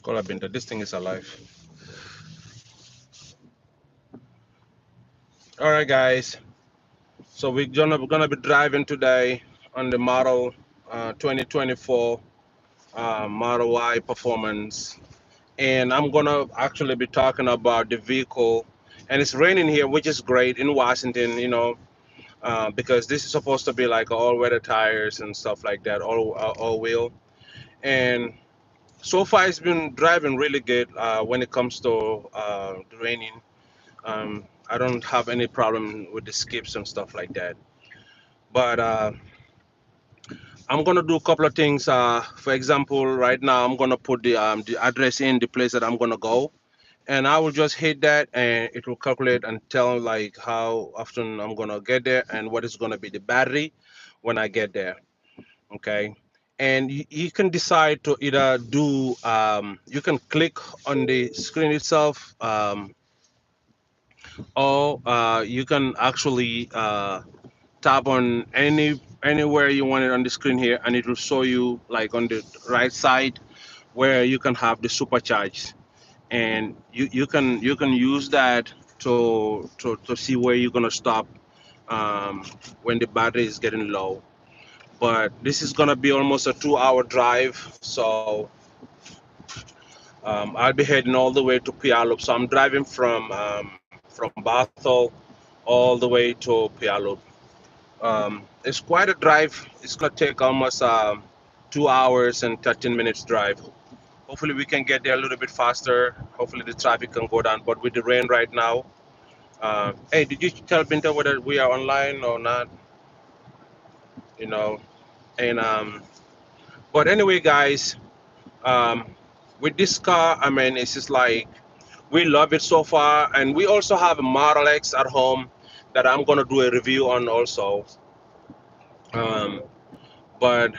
Kola Binta, this thing is alive. All right, guys. So we're gonna be driving today on the model 2024 Model Y Performance, and I'm gonna actually be talking about the vehicle. And it's raining here, which is great in Washington, because this is supposed to be like all-weather tires and stuff like that, all-wheel. And so far, it's been driving really good when it comes to the raining. I don't have any problem with the skips and stuff like that. But I'm gonna do a couple of things. For example, right now I'm gonna put the address in the place that I'm gonna go, and I will just hit that, and it will calculate and tell like how often I'm gonna get there and what is gonna be the battery when I get there. Okay, and you can decide to either do you can click on the screen itself, or you can actually tap on anywhere you want it on the screen here, and it will show you like on the right side where you can have the supercharge, and you can use that to see where you're gonna stop when the battery is getting low. But this is gonna be almost a 2-hour drive, so I'll be heading all the way to Puyallup. So I'm driving from Bethel all the way to Puyallup. It's quite a drive. It's gonna take almost 2 hours and 13 minutes drive. Hopefully we can get there a little bit faster. Hopefully the traffic can go down. But with the rain right now, hey, did you tell Binta whether we are online or not? You know, and but anyway, guys, um, with this car, I mean, it's just like we love it so far, and we also have a Model X at home that I'm gonna do a review on also. Um, but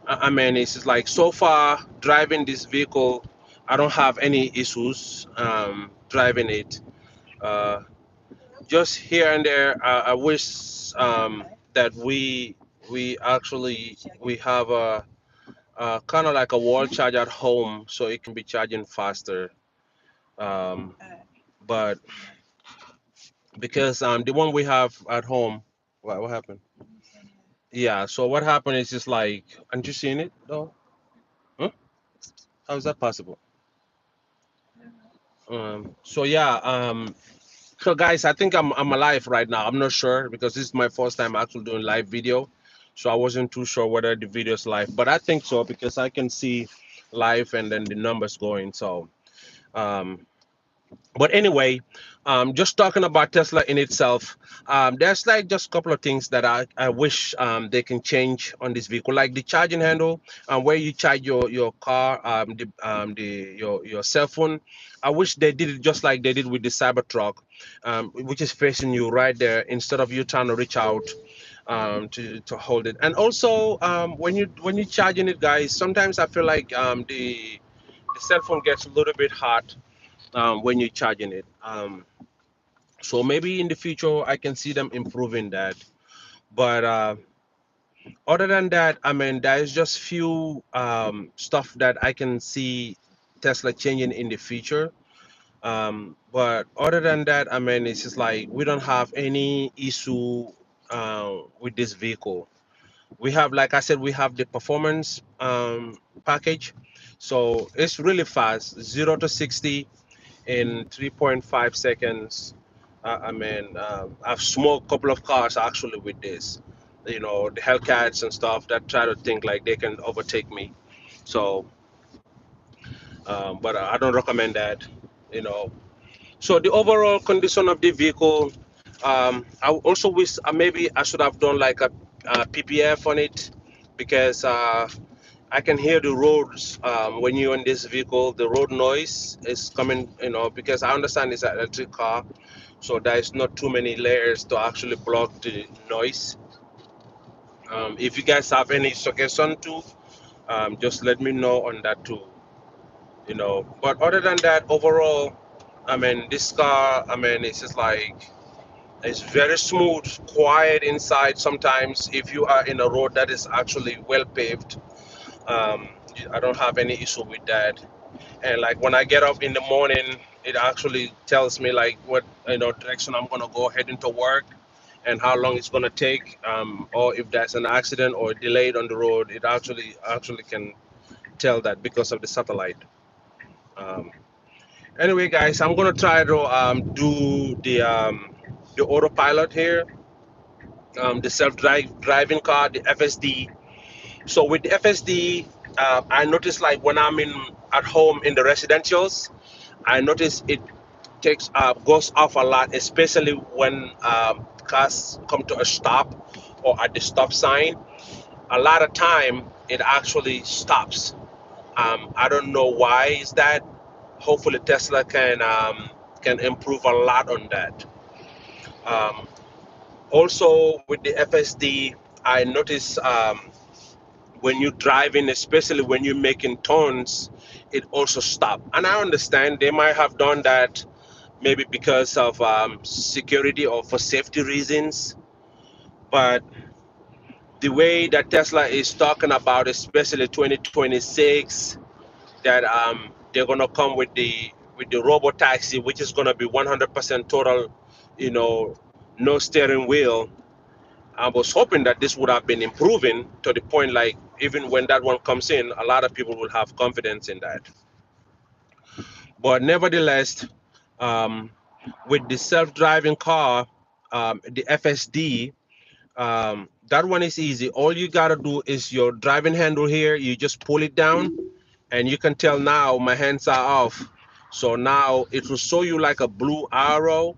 I mean, it's just like so far driving this vehicle, I don't have any issues driving it. Uh, just here and there, I wish that we actually we have a kind of like a wall charge at home, so it can be charging faster. Um, but because the one we have at home, what happened? Yeah. So what happened is just like, aren't you seeing it though? Huh? How is that possible? So yeah. So guys, I think I'm alive right now. I'm not sure because this is my first time actually doing live video, so I wasn't too sure whether the video is live, but I think so because I can see live and then the numbers going. So, um, but anyway, just talking about Tesla in itself, there's like just a couple of things that I wish they can change on this vehicle, like the charging handle, where you charge your car, your cell phone. I wish they did it just like they did with the Cybertruck, which is facing you right there instead of you trying to reach out to hold it. And also, when you charging it, guys, sometimes I feel like the cell phone gets a little bit hot when you're charging it. So maybe in the future I can see them improving that. But other than that, I mean, there's just few stuff that I can see Tesla changing in the future. But other than that, I mean, it's just like we don't have any issue with this vehicle. We have, like I said, we have the performance package, so it's really fast, 0 to 60 in 3.5 seconds. I mean, I've smoked a couple of cars actually with this. You know, the Hellcats and stuff that try to think like they can overtake me. So, but I don't recommend that. You know. So the overall condition of the vehicle, I also wish maybe I should have done like a PPF on it because I can hear the roads when you're in this vehicle. The road noise is coming, because I understand it's an electric car, so there's not too many layers to actually block the noise. If you guys have any suggestion too, just let me know on that too. But other than that, overall, I mean, this car, I mean, it's just like it's very smooth, quiet inside. Sometimes, if you are in a road that is actually well paved, I don't have any issue with that. And like when I get up in the morning, it actually tells me like what direction I'm gonna go heading to work and how long it's gonna take, or if there's an accident or delayed on the road. It actually can tell that because of the satellite. Um, anyway, guys, I'm gonna try to do the autopilot here, the driving car, the FSD. So with the FSD, I notice like when I'm in at home in the residentials, I notice it takes goes off a lot, especially when cars come to a stop or at the stop sign. A lot of time it actually stops. I don't know why is that. Hopefully Tesla can improve a lot on that. Um, Also with the FSD, I notice when you're driving, especially when you're making turns, it also stop. And I understand they might have done that maybe because of security or for safety reasons. But the way that Tesla is talking about, especially 2026, that they're gonna come with the robo taxi, which is gonna be 100% total, you know, no steering wheel. I was hoping that this would have been improving to the point like even when that one comes in, a lot of people will have confidence in that. But nevertheless, um, with the self-driving car, the FSD, that one is easy. All you gotta do is your driving handle here. You just pull it down, and you can tell now my hands are off. So now it will show you like a blue arrow,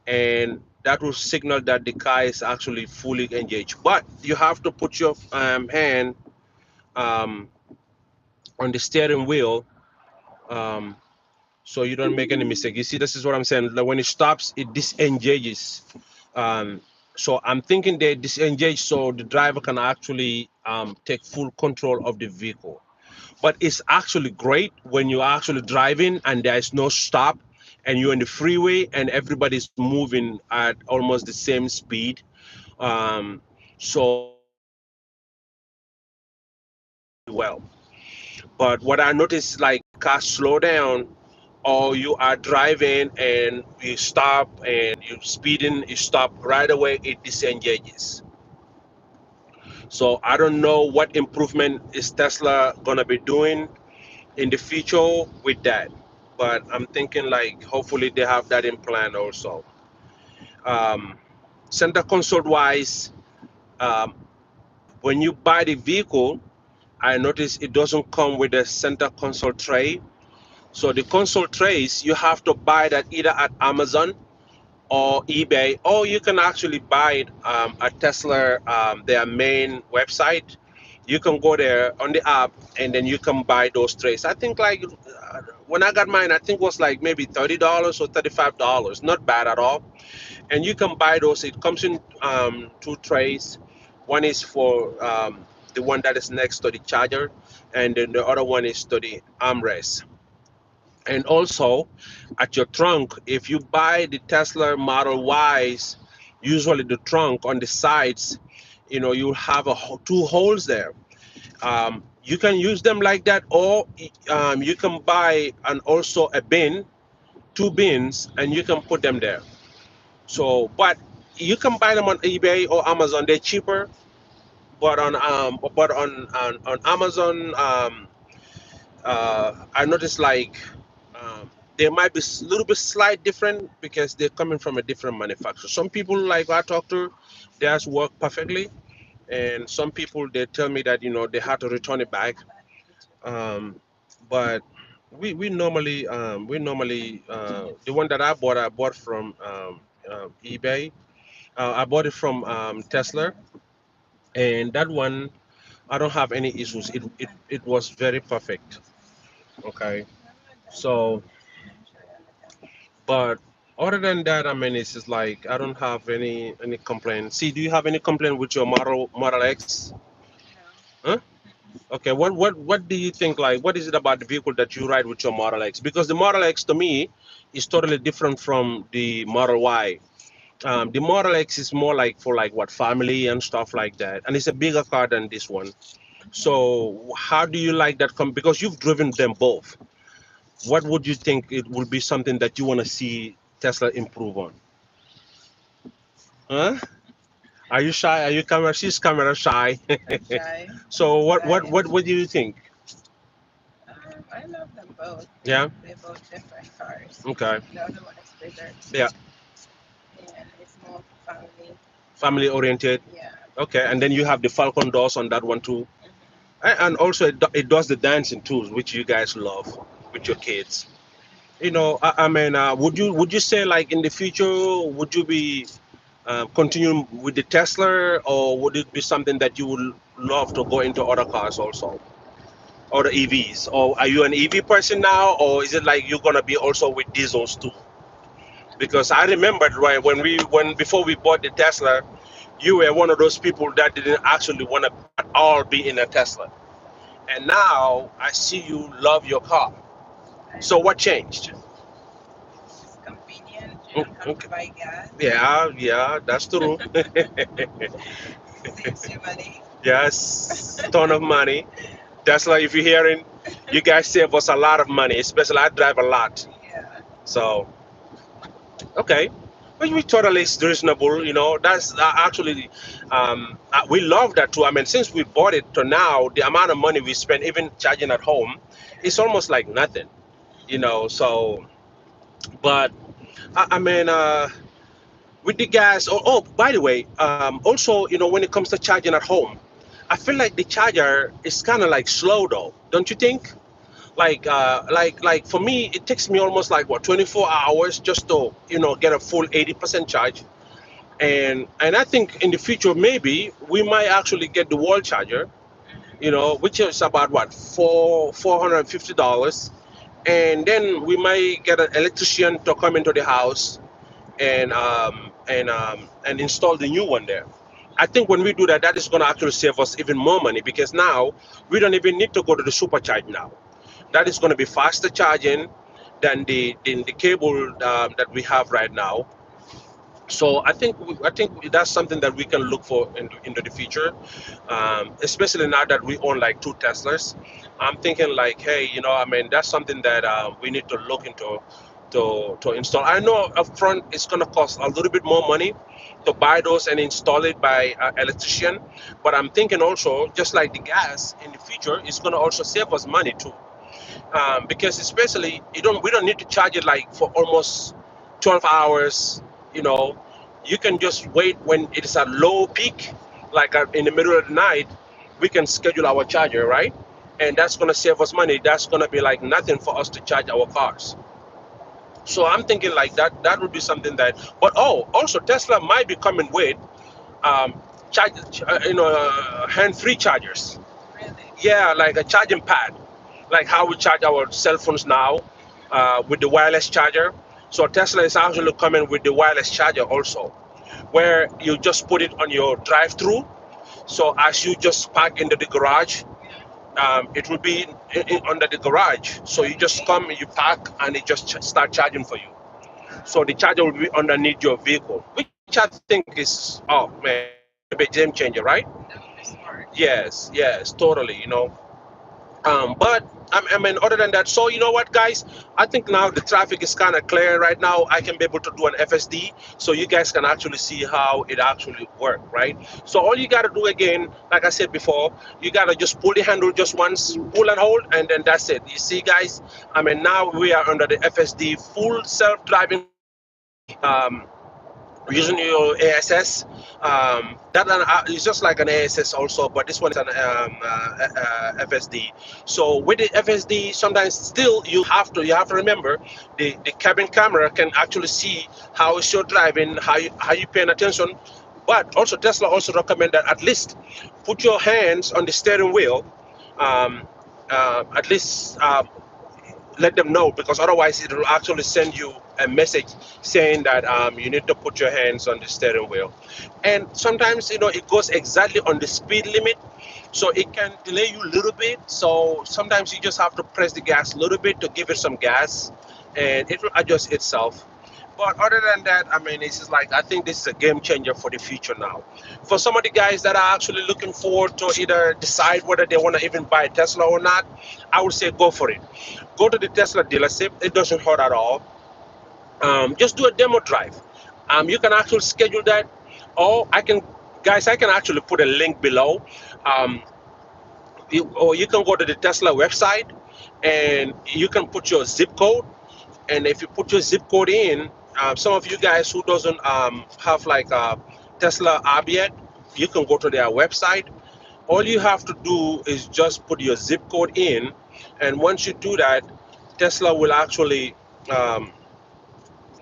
and that will signal that the car is actually fully engaged. But you have to put your hand um, on the steering wheel, um, so you don't make any mistake. You see, this is what I'm saying. Like when it stops, it disengages. Um, so I'm thinking they disengage so the driver can actually take full control of the vehicle. But it's actually great when you're actually driving and there is no stop and you're in the freeway and everybody's moving at almost the same speed. Um, so well, but what I noticed, like cars slow down or you are driving and you stop and you're speeding, you stop right away, it disengages. So I don't know what improvement is Tesla gonna be doing in the future with that. But I'm thinking like hopefully they have that in plan also. Um, Center console wise, um, when you buy the vehicle, I notice it doesn't come with a center console tray. So the console trays you have to buy that either at Amazon or eBay, or you can actually buy it at Tesla, their main website. You can go there on the app and then you can buy those trays. I think like when I got mine, I think it was like maybe $30 or $35. Not bad at all. And you can buy those. It comes in two trays. One is for the one that is next to the charger, and then the other one is to the armrest. And also, at your trunk, if you buy the Tesla Model Ys, usually the trunk on the sides, you have two holes there. You can use them like that, or you can buy and also a bin, two bins, and you can put them there. So, but you can buy them on eBay or Amazon. They're cheaper, but on Amazon, I noticed like there might be a little bit slight different because they're coming from a different manufacturer. Some people like I talk to, theirs work perfectly, and some people they tell me that they had to return it back. Um, but we normally the one that I bought from eBay. I bought it from Tesla, and that one I don't have any issues. It was very perfect. Okay, so but other than that, I mean, it's just like I don't have any complaint. See, do you have any complaint with your Model X? Huh? Okay, what do you think? Like, what is it about the vehicle that you ride with your Model X? Because the Model X to me is totally different from the Model Y. The Model X is more like for like what family and stuff like that, and it's a bigger car than this one. So how do you like that? Because you've driven them both. what would you think it will be something that you want to see Tesla improve on? Huh? Are you shy? Are you camera? She's camera shy. I'm shy. So Shy. what do you think? I love them both. Yeah. They're both different cars. Okay. The other one is bigger Yeah. and it's more family. Family oriented. Yeah. Okay. And then you have the Falcon doors on that one too. Hmm. And also it does the dancing too, which you guys love with your kids. I mean, would you say like in the future would you be continuing with the Tesla, or would it be something that you would love to go into other cars also, or the EVs? Or are you an EV person now, or is it like you're gonna be also with diesels too? Because I remembered right when before we bought the Tesla, you were one of those people that didn't actually want to at all be in a Tesla, and now I see you love your car. I So know. what changed? It's convenient. You Mm, don't have to okay. buy gas. Yeah, yeah, that's true. Saves you money. Yes, ton of money. Tesla, if you're hearing, you guys save us a lot of money, especially I drive a lot. Yeah. So, okay. Which we totally is reasonable, That's actually, we love that too. I mean, since we bought it to now, the amount of money we spend, even charging at home, it's almost like nothing. So, but, I mean, with the gas, by the way, also, when it comes to charging at home, I feel like the charger is kind of like slow though, don't you think? Like for me it takes me almost like what 24 hours just to get a full 80% charge, and I think in the future maybe we might actually get the wall charger, which is about what $450, and then we might get an electrician to come into the house and install the new one there. I think when we do that, that is going to actually save us even more money, because now we don't even need to go to the supercharge now. That is going to be faster charging than the cable that we have right now. So I think that's something that we can look for into the future, especially now that we own like two Teslas. I'm thinking like, hey, I mean, that's something that we need to look into to install. I know upfront it's going to cost a little bit more money to buy those and install it by electrician, but I'm thinking also just like the gas in the future, it's going to also save us money too, because especially we don't need to charge it like for almost 12 hours. you know you can just wait when it is a low peak, like in the middle of the night. We can schedule our charger, right? And that's going to save us money. That's going to be like nothing for us to charge our cars. So I'm thinking like that would be something that. But also Tesla might be coming with um charge hand-free chargers. Really? Yeah, like a charging pad, like how we charge our cell phones now, with the wireless charger. So Tesla is actually coming with the wireless charger also, where you just put it on your drive-through. So as you just park into the garage, Yeah. it will be under the garage. So you just Okay. come, you park, and it just start charging for you. So the Wow. charger will be underneath your vehicle, which I think is, oh man, that's going to be a game changer, right? That would be smart. Yes, yes, totally. But I mean, other than that, so you know what, guys? I think now the traffic is kind of clear right now. I can be able to do an FSD, so you guys can actually see how it actually works, right? So all you gotta do again, like I said before, you gotta just pull the handle just once, pull and hold, and then that's it. You see, guys? I mean, now we are under the FSD full self-driving mode. Um, using your ASS. That is just like an ASS also, but this one is an FSD. So with the FSD, sometimes still you have to remember the cabin camera can actually see how is your driving, how you paying attention. But also Tesla also recommend that at least put your hands on the steering wheel, um, at least let them know, because otherwise it will actually send you a message saying that you need to put your hands on the steering wheel. And sometimes it goes exactly on the speed limit, so it can delay you a little bit. So sometimes you just have to press the gas a little bit to give it some gas, and it will adjust itself. But other than that, I mean, it's just like I think this is a game changer for the future now. For some of the guys that are actually looking forward to either decide whether they want to even buy a Tesla or not, I would say go for it. Go to the Tesla dealership. It doesn't hurt at all. Just do a demo drive. You can actually schedule that, or I can actually put a link below. Um, or you can go to the Tesla website, and you can put your zip code. And if you put your zip code in, some of you guys who doesn't have like a Tesla app yet, you can go to their website. All you have to do is just put your zip code in, and once you do that, Tesla will actually um,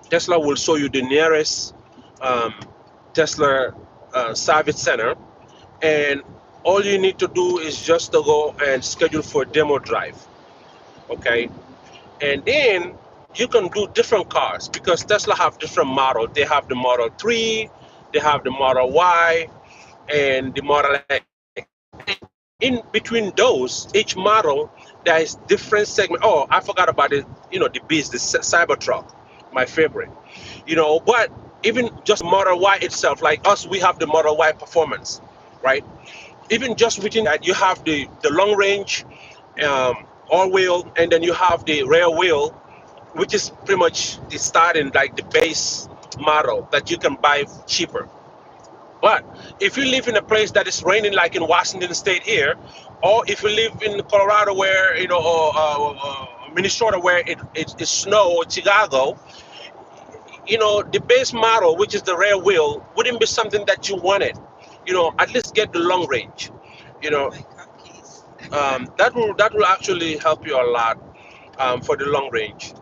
Tesla will show you the nearest um, Tesla service center, and all you need to do is just to go and schedule for a demo drive. Okay, and then you can do different cars because Tesla have different models. They have the Model 3, they have the Model Y, and the Model X. And in between those, each model, there is different segment. Oh, I forgot about it. The Beast, the Cybertruck, my favorite. But even just Model Y itself, like us, we have the Model Y Performance, right? Even just within that, you have the long range, all wheel, and then you have the rear wheel, which is pretty much the starting, like the base model that you can buy cheaper. But if you live in a place that is raining, like in Washington State here, or if you live in Colorado, where or Minnesota, where it's snow, or Chicago, the base model, which is the rear wheel, wouldn't be something that you wanted. At least get the long range. You know, My cookies. that will actually help you a lot for the long range.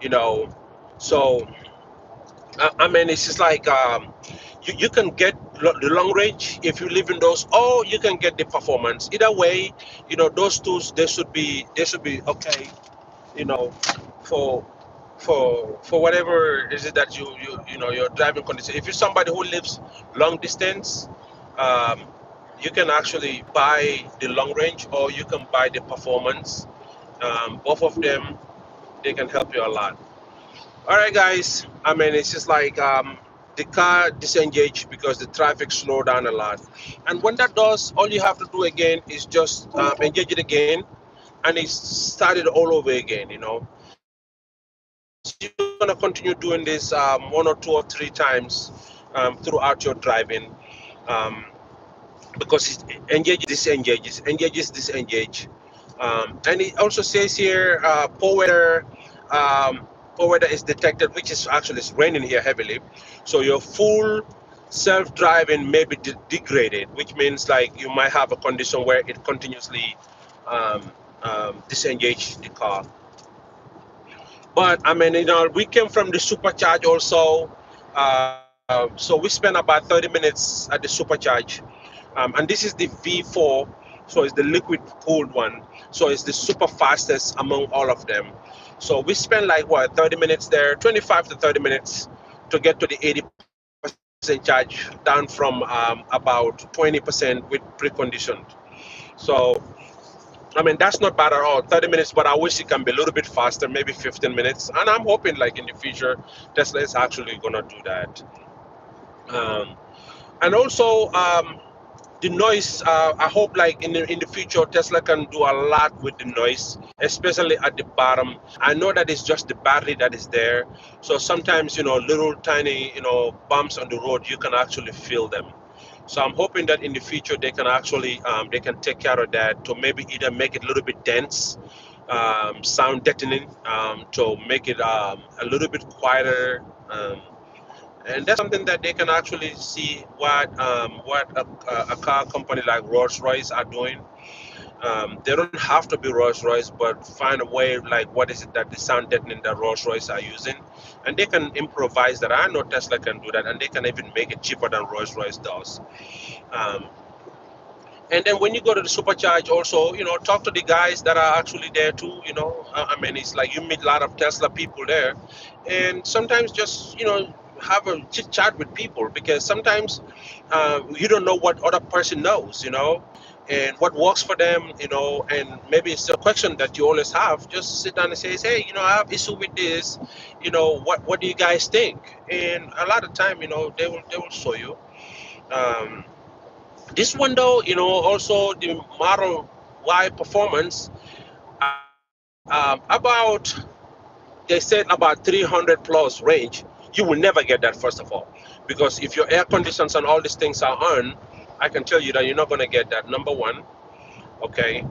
You know, so I mean, it's just like you can get the long range if you live in those, or you can get the performance. Either way, those tools they should be okay. You know, for for whatever is it that your driving condition. If you're somebody who lives long distance, um, you can actually buy the long range, or you can buy the performance. Both of them, they can help you a lot. All right, guys. I mean, it's just like the car disengaged because the traffic slowed down a lot. And when that does, all you have to do again is just engage it again, and it started all over again. So you're gonna continue doing this one or two or three times throughout your driving. Um, because it engages, disengage. And it also says here um, poor weather is detected, which is actually it's raining here heavily. So your full self-driving may be degraded, which means like you might have a condition where it continuously um, disengage the car. But I mean, we came from the supercharge also. So we spent about 30 minutes at the supercharge. And this is the V4, so it's the liquid cooled one. So it's the super fastest among all of them. So we spent like what 30 minutes there, 25 to 30 minutes to get to the 80% charge, down from about 20% with preconditioned. So I mean, that's not bad at all. 30 minutes, but I wish it can be a little bit faster, maybe 15 minutes. And I'm hoping, like in the future, Tesla is actually gonna do that. Um, and also, the noise. I hope, like in the future, Tesla can do a lot with the noise, especially at the bottom. I know that it's just the battery that is there. So sometimes, little tiny, bumps on the road, you can actually feel them. So I'm hoping that in the future they can take care of that to maybe either make it a little bit dense, sound deadening, to make it a little bit quieter. And that's something that they can actually see what a car company like Rolls Royce are doing. They don't have to be Rolls Royce, but find a way like what is it that the sound deadening that Rolls Royce are using, and they can improvise that. I know Tesla can do that, and they can even make it cheaper than Rolls Royce does. Um, and then when you go to the supercharge, also, talk to the guys that are actually there too. I mean, it's like you meet a lot of Tesla people there, and sometimes just have a chit chat with people because sometimes you don't know what other person knows. and what works for them, and maybe it's a question that you always have. Just sit down and say, hey, I have issue with this. What do you guys think? And a lot of time, they will show you. Um, this one though, also the Model Y performance, about they said about 300 plus range. You will never get that, first of all, because if your air conditions and all these things are on, I can tell you that you're not going to get that. Number one, okay,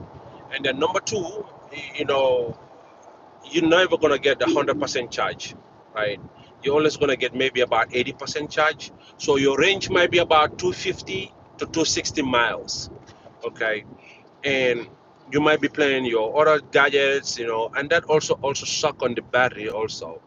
and then number two, you know, you're never going to get the 100% charge, right? You're always going to get maybe about 80% charge. So your range might be about 250 to 260 miles, okay? And you might be playing your other gadgets, and that also suck on the battery also.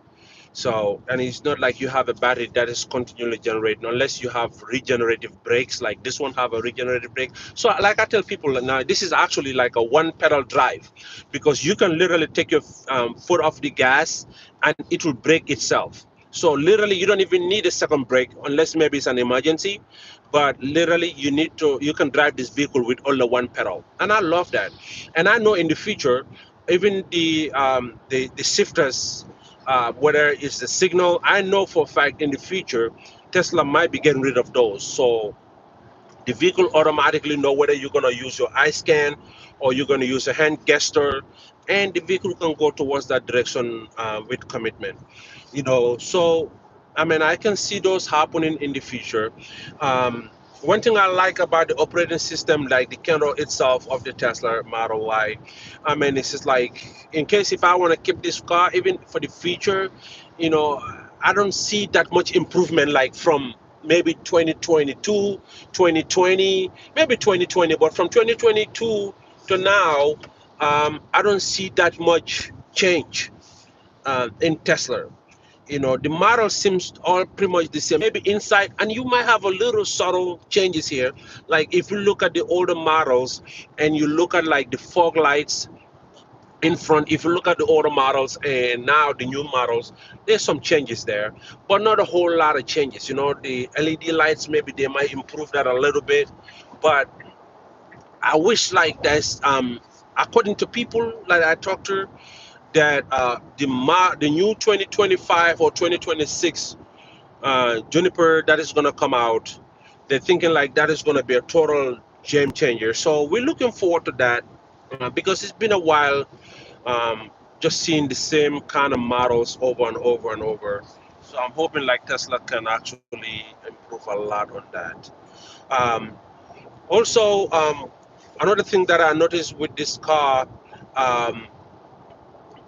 So, and it's not like you have a battery that is continually generating unless you have regenerative brakes. Like this one have a regenerative brake. So, like I tell people now, this is actually like a one pedal drive, because you can literally take your foot off the gas and it will brake itself. So literally, you don't even need a second brake unless maybe it's an emergency. But literally, you can drive this vehicle with only one pedal, and I love that. And I know in the future, even the shifters, whether it's the signal, I know for a fact in the future, Tesla might be getting rid of those. So the vehicle automatically know whether you're going to use your eye scan or you're going to use a hand gesture, and the vehicle can go towards that direction with commitment. So I mean, I can see those happening in the future. um, One thing I like about the operating system, like the kernel itself of the Tesla Model Y, I mean, it's just like, in case if I want to keep this car even for the future, you know I don't see that much improvement, like from maybe 2022, 2020, maybe 2020, but from 2022 to now, I don't see that much change in Tesla. The model seems all pretty much the same, maybe inside, and you might have a little subtle changes here. Like if you look at the older models and you look at like the fog lights in front, if you look at the older models and now the new models, there's some changes there, but not a whole lot of changes. The LED lights, maybe they might improve that a little bit, but I wish like according to people like I talked to, that the new 2025 or 2026 Juniper that is going to come out, they're thinking like that is going to be a total game changer. So we're looking forward to that, because it's been a while, um, just seeing the same kind of models over and over and over. So I'm hoping like Tesla can actually improve a lot on that. Um, Also, another thing that I noticed with this car, um,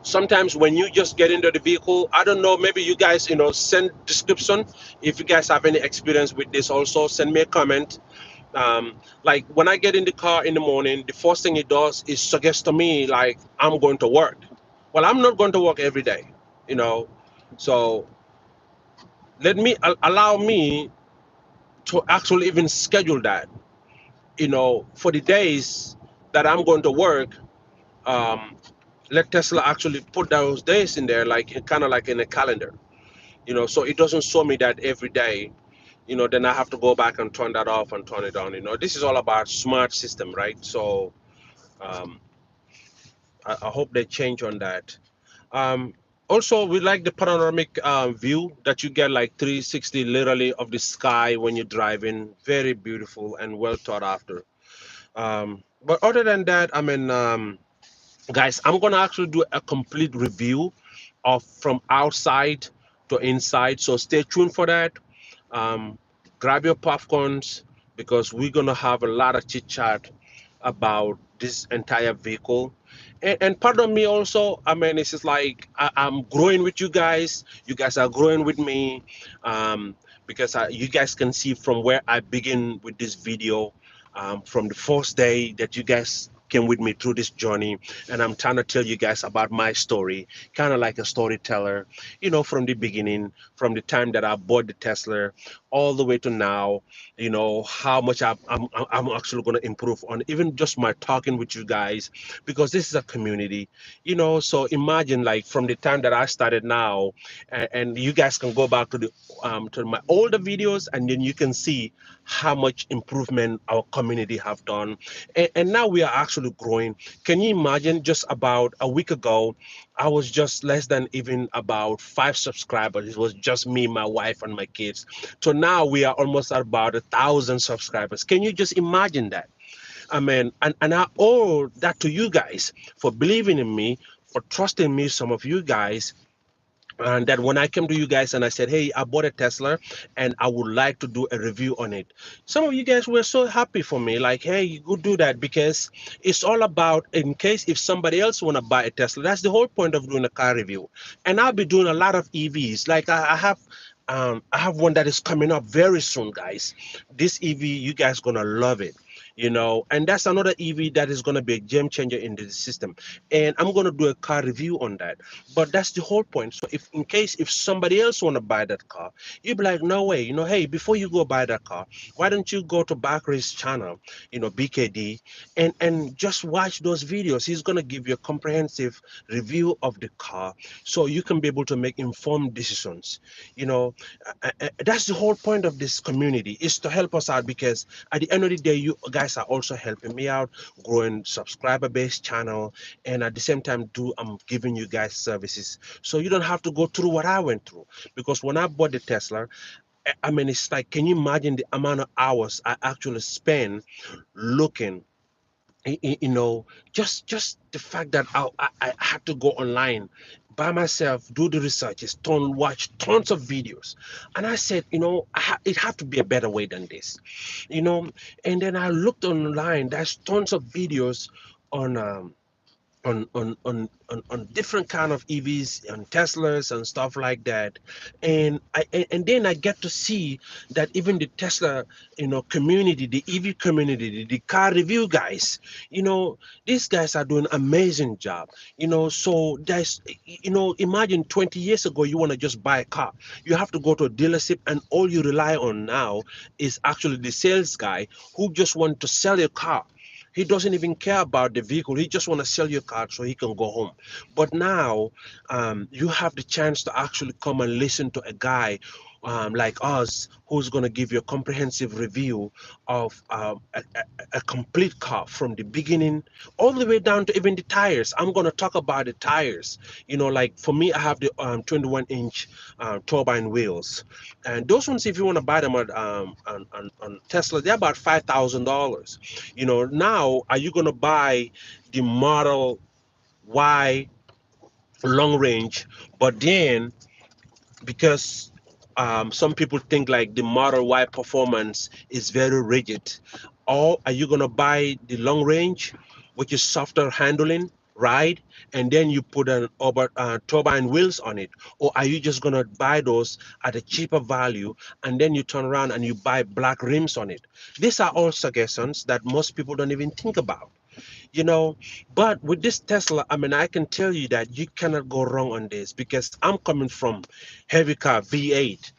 sometimes when you just get into the vehicle, I don't know, maybe you guys, send description. If you guys have any experience with this, also send me a comment. Like when I get in the car in the morning, the first thing it does is suggest to me like I'm going to work. Well, I'm not going to work every day, you know. So allow me to actually even schedule that, for the days that I'm going to work. Um, Let Tesla actually put those days in there, like kind of like in a calendar, so it doesn't show me that every day. Then I have to go back and turn that off and turn it on. This is all about smart system, right? So um, I hope they change on that. Um, Also, we like the panoramic view that you get, like 360 literally of the sky when you're driving. Very beautiful and well thought after. But other than that, I mean, guys, I'm gonna actually do a complete review of from outside to inside. So stay tuned for that. Um, Grab your popcorns, because we're gonna have a lot of chit chat about this entire vehicle. And part of me also, I mean, it's just like I'm growing with you guys. You guys are growing with me, um, because you guys can see from where I begin with this video, from the first day that you guys came with me through this journey, and I'm trying to tell you guys about my story, kind of like a storyteller, from the beginning, from the time that I bought the Tesla all the way to now, how much I'm actually going to improve on even just my talking with you guys, because this is a community. So imagine like from the time that I started now, and you guys can go back to my older videos, and then you can see how much improvement our community have done, and now we are actually growing. Can you imagine? Just about a week ago, I was just less than even about 5 subscribers. It was just me, my wife, and my kids. So now we are almost at about 1,000 subscribers. Can you just imagine that? I mean, and I owe that to you guys for believing in me, for trusting me. Some of you guys, and that when I came to you guys and I said, "Hey, I bought a Tesla and I would like to do a review on it," some of you guys were so happy for me. Like, "Hey, you go do that," because it's all about in case if somebody else want to buy a Tesla. That's the whole point of doing a car review. And I'll be doing a lot of EVs. Like I have one that is coming up very soon, guys. This EV, you guys gonna love it. And that's another EV that is going to be a game changer in the system, and I'm going to do a car review on that. But that's the whole point. So if in case if somebody else want to buy that car, you'd be like, no way, hey, before you go buy that car, why don't you go to Bakri's channel, BKD, and just watch those videos. He's going to give you a comprehensive review of the car so you can be able to make informed decisions. you know that's the whole point of this community, is to help us out, because at the end of the day, you guys are also helping me out, growing subscriber based channel, and at the same time I'm giving you guys services, so you don't have to go through what I went through. Because when I bought the Tesla, I mean, it's like, can you imagine the amount of hours I actually spend looking, you know, just the fact that I had to go online by myself, do the researches, watch tons of videos, and I said, it had to be a better way than this, you know. And then I looked online. There's tons of videos on on different kind of EVs and Teslas and stuff like that, and then I get to see that even the Tesla community, the EV community, the car review guys, these guys are doing amazing job. So there's imagine 20 years ago you want to just buy a car, you have to go to a dealership, and all you rely on now is actually the sales guy who just want to sell your car. He doesn't even care about the vehicle. He just want to sell your car so he can go home. But now, you have the chance to actually come and listen to a guy like us, who's going to give you a comprehensive review of a complete car from the beginning all the way down to even the tires. I'm going to talk about the tires. Like for me, I have the 21-inch turbine wheels, and those ones, if you want to buy them on Tesla, they're about $5,000. Now, are you going to buy the Model Y long range? But then, because some people think like the Model Y performance is very rigid, or are you going to buy the long range, which is softer handling, right? And then you put an turbine wheels on it, or are you just going to buy those at a cheaper value, and then you turn around and you buy black rims on it? These are all suggestions that most people don't even think about you know but with this Tesla, I mean, I can tell you that you cannot go wrong on this, because I'm coming from heavy car V8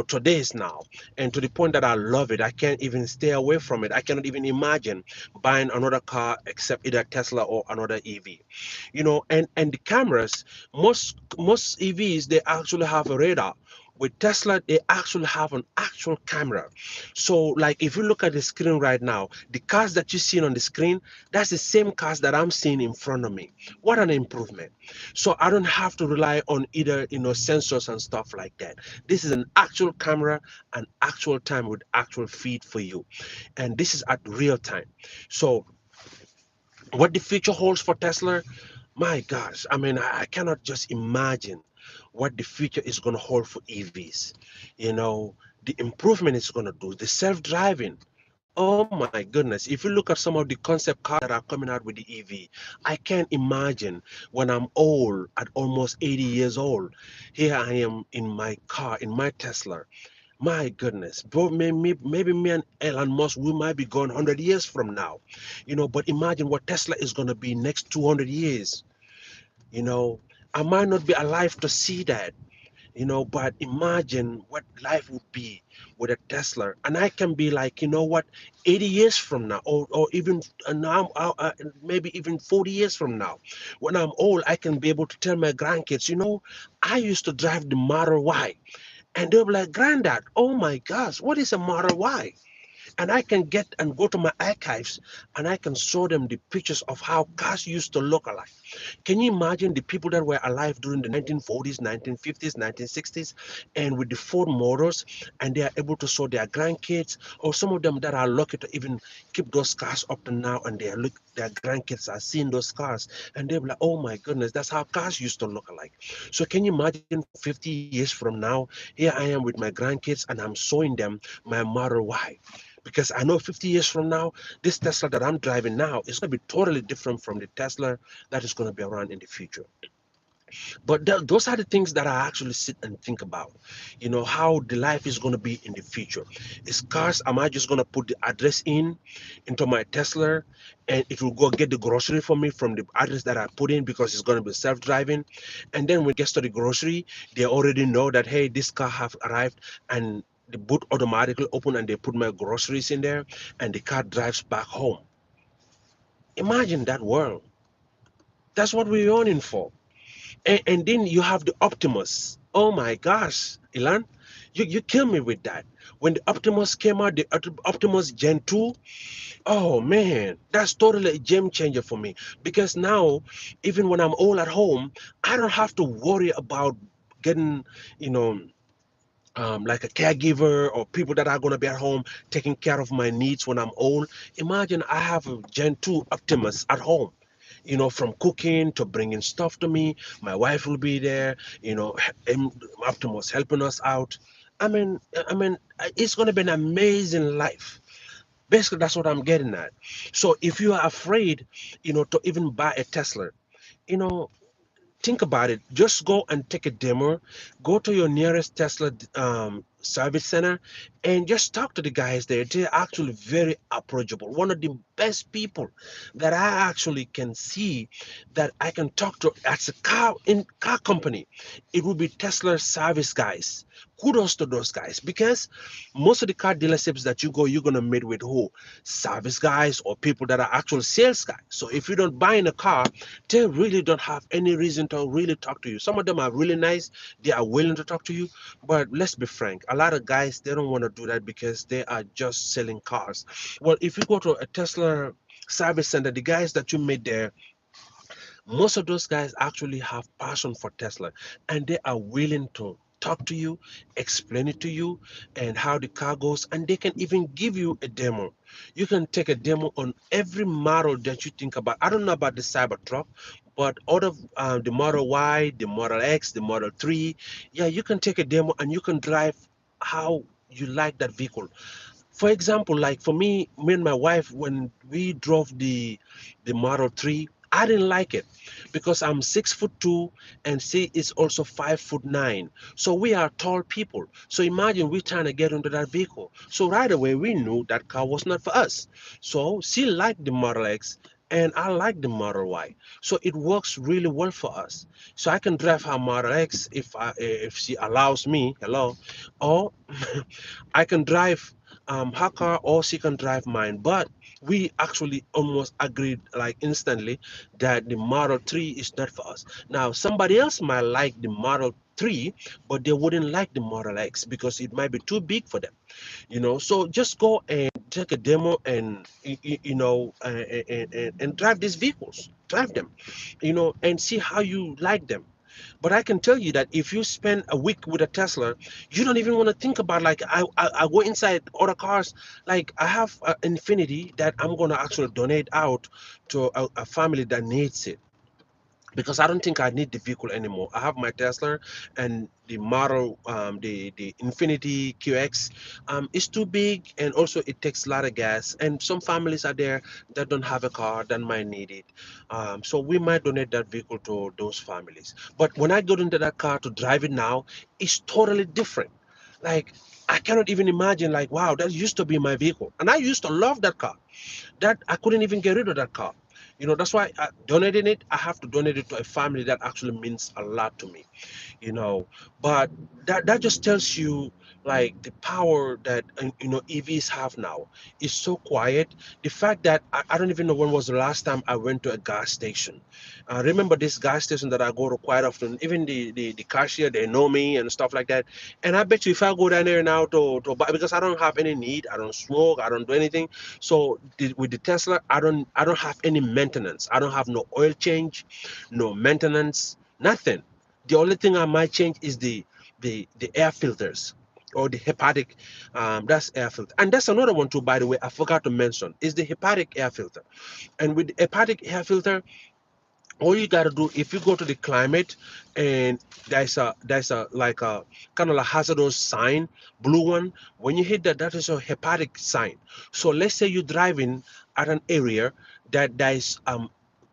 to this now, and to the point that I love it. I can't even stay away from it. I cannot even imagine buying another car except either Tesla or another EV. And the cameras, most EVs, they actually have a radar. With Tesla, they actually have an actual camera. So like, if you look at the screen right now, the cars that you see on the screen, that's the same cars that I'm seeing in front of me. What an improvement. So I don't have to rely on either sensors and stuff like that. This is an actual camera, an actual time with actual feed for you, and this is at real time. So what the future holds for Tesla, my gosh, I mean, I cannot just imagine what the future is going to hold for EVs. The improvement it's going to do, the self-driving. Oh my goodness, if you look at some of the concept cars that are coming out with the EV, I can't imagine when I'm old, at almost 80 years old, here I am in my car, in my Tesla. My goodness, bro, maybe me and Elon Musk, we might be gone 100 years from now. But imagine what Tesla is going to be next 200 years. You know, I might not be alive to see that, but imagine what life would be with a Tesla. And I can be like, what, 80 years from now, or even now, maybe even 40 years from now, when I'm old, I can be able to tell my grandkids, I used to drive the Model Y. And they'll be like, Granddad, oh my gosh, what is a Model Y? And I can get and go to my archives and I can show them the pictures of how cars used to look like. Can you imagine the people that were alive during the 1940s, 1950s, 1960s, and with the Ford motors, and they are able to show their grandkids, or some of them that are lucky to even keep those cars up to now, and their grandkids are seeing those cars, and they're like, oh my goodness, that's how cars used to look like. So can you imagine 50 years from now, here I am with my grandkids, and I'm showing them my Model Y. Because I know 50 years from now, this Tesla that I'm driving now is going to be totally different from the Tesla that is going to be around in the future. But those are the things that I actually sit and think about. How the life is going to be in the future. Is cars, am I just going to put the address in into my Tesla and it will go get the grocery for me from the address that I put in because it's going to be self-driving? And then when it gets to the grocery, they already know that, hey, this car have arrived, and the boot automatically open and they put my groceries in there and the car drives back home. Imagine that world. That's what we're yearning for. And then you have the Optimus. Oh my gosh, Ilan, you kill me with that. When the Optimus came out, the Optimus Gen 2, oh man, that's totally a game changer for me. Because now, even when I'm all at home, I don't have to worry about getting, you know, like a caregiver or people that are going to be at home taking care of my needs when I'm old. Imagine I have a Gen 2 Optimus at home, from cooking to bringing stuff to me. My wife will be there, Optimus helping us out. It's going to be an amazing life. Basically, that's what I'm getting at. So if you are afraid, to even buy a Tesla, you know, think about it. Just go and take a demo. Go to your nearest Tesla service center and just talk to the guys there. They're actually very approachable. One of the best people that I actually can see that I can talk to as a car company, it will be Tesla service guys. Kudos to those guys, because most of the car dealerships that you go, you're gonna meet with who? Service guys or people that are actual sales guys. So if you don't buy in a car, they really don't have any reason to really talk to you. Some of them are really nice, they are willing to talk to you, but let's be frank, a lot of guys, they don't want to do that because they are just selling cars. Well, if you go to a Tesla service center, the guys that you meet there, most of those guys actually have passion for Tesla, and they are willing to talk to you, explain it to you, and how the car goes, and they can even give you a demo. You can take a demo on every model that you think about. I don't know about the Cybertruck, but out of the Model Y, the Model X, the Model 3, yeah, you can take a demo and you can drive how you like that vehicle. For example, like for me and my wife, when we drove the Model 3, I didn't like it because I'm 6'2" and she is also 5'9". So we are tall people. So imagine we trying to get into that vehicle. So right away we knew that car was not for us. So she liked the Model X and I like the Model Y. So it works really well for us. So I can drive her Model X if she allows me, hello, or I can drive her car or she can drive mine. But we actually almost agreed like instantly that the Model 3 is not for us. Now somebody else might like the Model 3, but they wouldn't like the Model X because it might be too big for them. So just go and take a demo and and drive these vehicles, drive them, and see how you like them. But I can tell you that if you spend a week with a Tesla, you don't even want to think about, like, I go inside other cars. Like I have an Infinity that I'm gonna actually donate out to a family that needs it, because I don't think I need the vehicle anymore. I have my Tesla, and the model, the Infinity QX, is too big, and also it takes a lot of gas. And some families are there that don't have a car that might need it. So we might donate that vehicle to those families. But when I go into that car to drive it now, it's totally different. Like I cannot even imagine. Like, wow, that used to be my vehicle, and I used to love that car. That I couldn't even get rid of that car. That's why donating it, I have to donate it to a family that actually means a lot to me. But that just tells you like the power that EVs have now is so quiet. The fact that I don't even know when was the last time I went to a gas station. I remember this gas station that I go to quite often. Even the cashier, they know me and stuff like that. And I bet you if I go down there now to buy, because I don't have any need, I don't smoke, I don't do anything. So with the Tesla, I don't have any maintenance. I don't have no oil change, no maintenance, nothing. The only thing I might change is the air filters or the hepatic. That's air filter, and that's another one too. By the way, I forgot to mention is the hepatic air filter. And with the hepatic air filter, all you got to do if you go to the climate and there's a like a kind of a hazardous sign, blue one. When you hit that, that is a hepatic sign. So let's say you're driving at an area that there's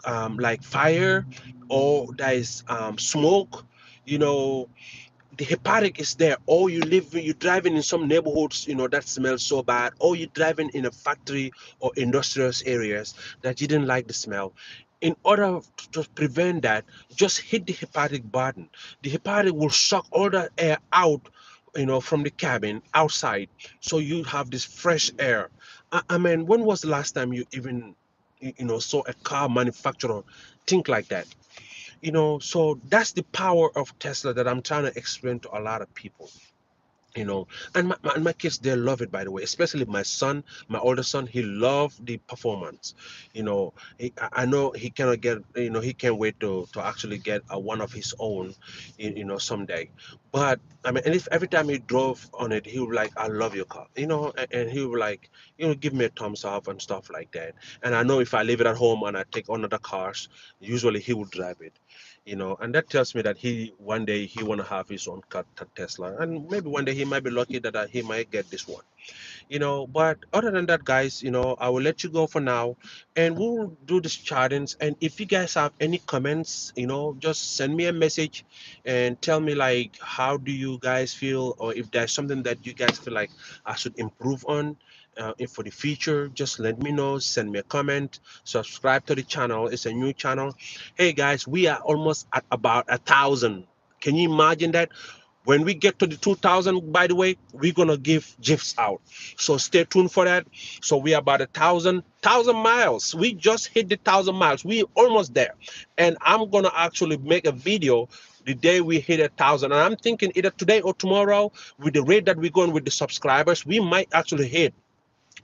like fire or there's smoke, you know the hepatic is there, or you're driving in some neighborhoods that smells so bad, or you're driving in a factory or industrial areas that you didn't like the smell. In order to prevent that, just hit the hepatic button. The hepatic will suck all the air out from the cabin outside, so you have this fresh air. I mean, when was the last time you even saw a car manufacturer think like that? So that's the power of Tesla that I'm trying to explain to a lot of people. And my kids, they love it, by the way, especially my son, my older son. He loved the performance. I know he cannot get, he can't wait to actually get one of his own, someday. But I mean, and if every time he drove on it, he would like, I love your car, and he would like, give me a thumbs up and stuff like that. And I know if I leave it at home and I take on other cars, usually he would drive it. And that tells me that he one day he want to have his own car, Tesla, and maybe one day he might be lucky that he might get this one. But other than that, guys, I will let you go for now, and we'll do this challenge. And if you guys have any comments, just send me a message and tell me like how do you guys feel, or if there's something that you guys feel like I should improve on. If for the future, just let me know, send me a comment, subscribe to the channel. It's a new channel. Hey guys, we are almost at about 1,000. Can you imagine that? When we get to the 2,000, by the way, we're gonna give gifts out. So stay tuned for that. So we are about 1,000 miles. We just hit the 1,000 miles. We almost there. And I'm gonna actually make a video the day we hit 1,000. And I'm thinking either today or tomorrow, with the rate that we're going with the subscribers, we might actually hit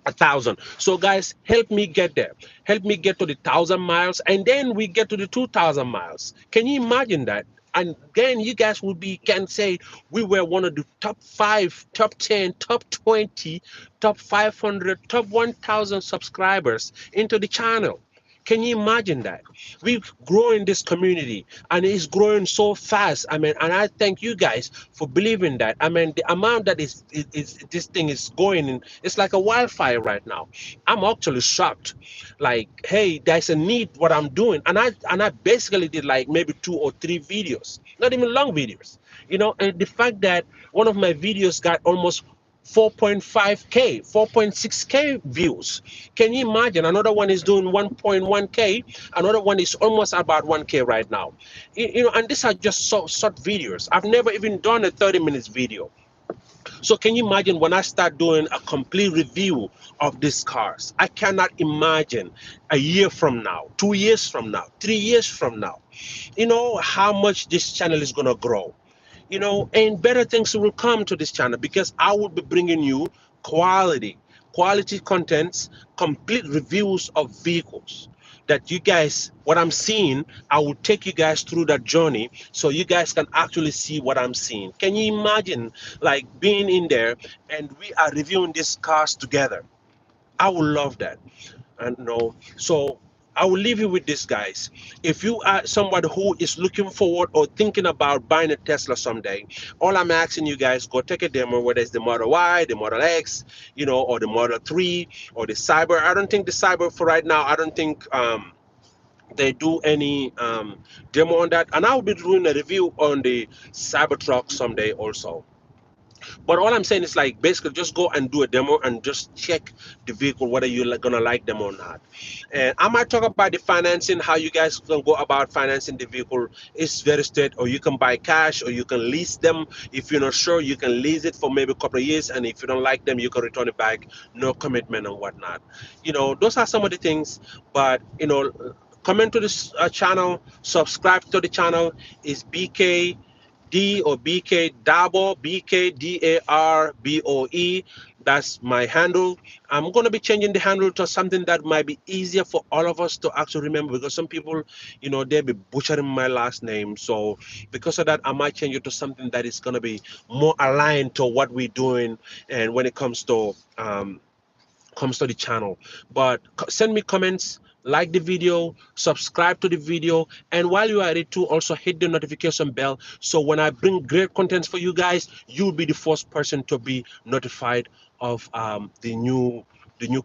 1,000. So guys, help me get there. Help me get to the 1,000 miles, and then we get to the 2,000 miles. Can you imagine that? And then you guys will be can say we were one of the top 5, top 10, top 20, top 500, top 1,000 subscribers into the channel. Can you imagine that? We grow in this community and it's growing so fast. I mean, and I thank you guys for believing that. I mean, the amount that is this thing is going in, it's like a wildfire right now. I'm actually shocked. Like, hey, there's a need what I'm doing. And I basically did like maybe 2 or 3 videos, not even long videos. And the fact that one of my videos got almost 4.5K, 4.6K views. Can you imagine? Another one is doing 1.1K. Another one is almost about 1K right now. And these are just short videos. I've never even done a 30 minutes video. So can you imagine when I start doing a complete review of these cars? I cannot imagine a year from now, 2 years from now, 3 years from now, how much this channel is going to grow. And better things will come to this channel because I will be bringing you quality, quality contents, complete reviews of vehicles that you guys, what I'm seeing, I will take you guys through that journey so you guys can actually see what I'm seeing. Can you imagine like being in there and we are reviewing these cars together? I would love that. And so I will leave you with this, guys. If you are somebody who is looking forward or thinking about buying a Tesla someday, all I'm asking you guys, go take a demo, whether it's the Model Y, the Model X, or the Model 3 or the Cyber. I don't think the Cyber for right now, I don't think they do any demo on that. And I'll be doing a review on the Cybertruck someday also. But all I'm saying is like basically just go and do a demo and just check the vehicle whether you're gonna like them or not. And I might talk about the financing, how you guys can go about financing the vehicle. It's very straight, or you can buy cash or you can lease them. If you're not sure, you can lease it for maybe a couple of years, and if you don't like them, you can return it back, no commitment and whatnot. Those are some of the things. But comment to this channel, subscribe to the channel. Is BKD or BK Dabo, BKDARBOE. That's my handle. I'm going to be changing the handle to something that might be easier for all of us to actually remember, because some people, they'll be butchering my last name. So because of that, I might change it to something that is going to be more aligned to what we're doing, and when it comes to the channel. But send me comments, like the video, subscribe to the video, and while you are at it too, also hit the notification bell, so when I bring great contents for you guys, you'll be the first person to be notified of the new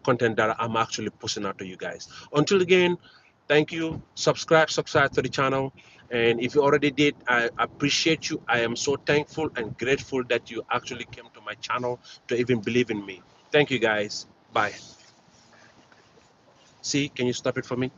content that I'm actually pushing out to you guys. Until again, thank you. Subscribe to the channel. And if you already did, I appreciate you. I am so thankful and grateful that you actually came to my channel to even believe in me. Thank you guys. Bye. See, can you stop it for me?